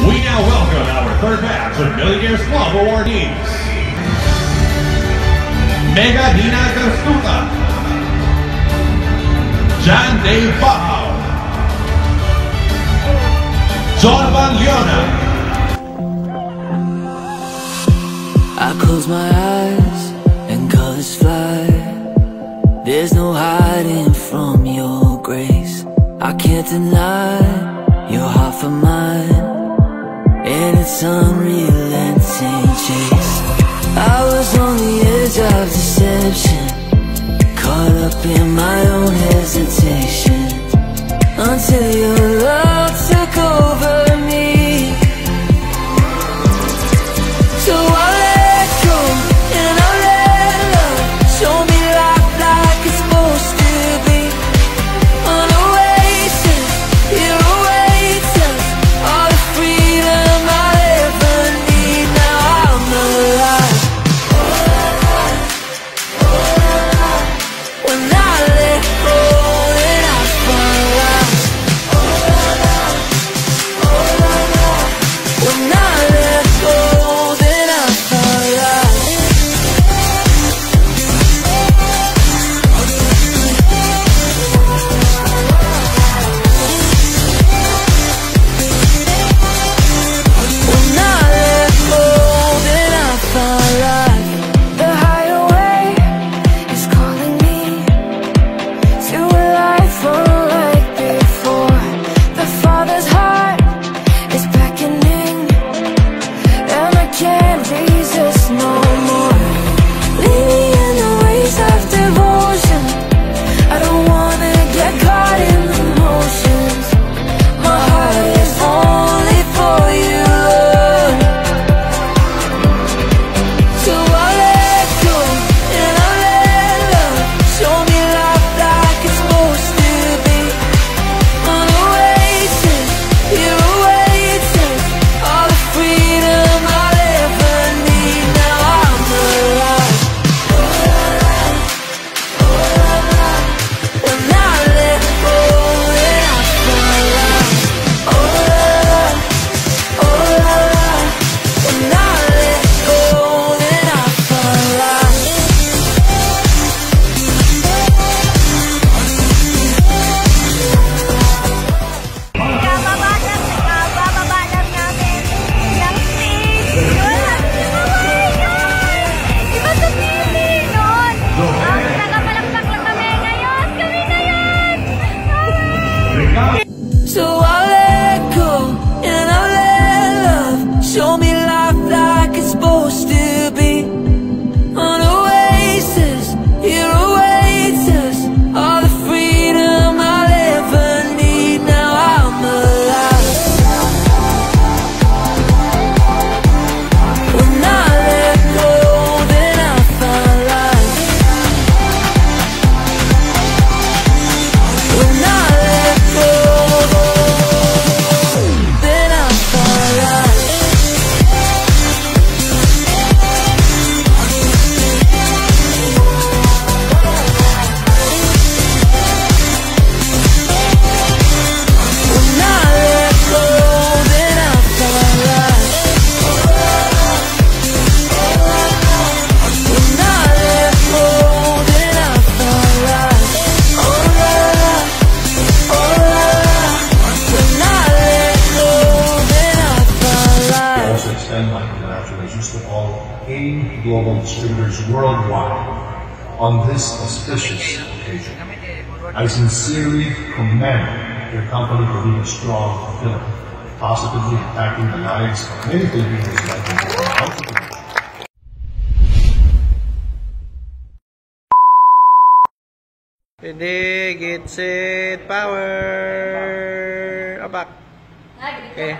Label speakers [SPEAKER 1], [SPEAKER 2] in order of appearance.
[SPEAKER 1] We now welcome our third batch of Millionaires Club awardees. Mega Dina Gastuta, John Dave Bao, John Van Leona.
[SPEAKER 2] I close my eyes and colors fly. There's no hiding from your grace. I can't deny your heart for mine, and it's unrelenting chase. I was on the edge of deception, caught up in my own hesitation, until your love took over me. So I let go and I let love show me life like it's supposed to be. On a oasis, here awaits us all the freedom I'll ever need. Now I'm alive. When I let go, then I fall out. When I let go, then I fall out. When I let go, then I fall out. The hideaway is calling me to a life unlike before. The Father's heart is beckoning, and I can't resist no more. Lead me in the ways of devotion. I don't wanna get caught in the motions. My heart is only for you, Lord. So I let go and I let love show me life like it's supposed to be. On a oasis, here awaits us all the freedom I'll ever need. Now I'm alive. When I let go, then I fall out. When I let go, then I fall out.
[SPEAKER 3] Bababalap natin yung stage. Yun, oh my God! Iba sa TV nun. Nagapalakpak lang kami ngayon. Kami na yun!
[SPEAKER 2] So I let go and I let love show me life like it's supposed to be. On a oasis, here awaits us all the freedom I'll ever need. Now I'm alive. When I let go, then I fall out. When I let go, then I fall out. When I let go, then I fall out. When I let go, then I fall out. Oh la la, oh la la. When I let go, then I fall
[SPEAKER 4] I
[SPEAKER 2] out.
[SPEAKER 4] also extend my congratulations to all AIM global distributors worldwide on this auspicious occasion. I sincerely commend your company for being a strong pillar, positively impacting the lives of many Filipinos like you.
[SPEAKER 5] Ready, get set, power. Apak. Okay.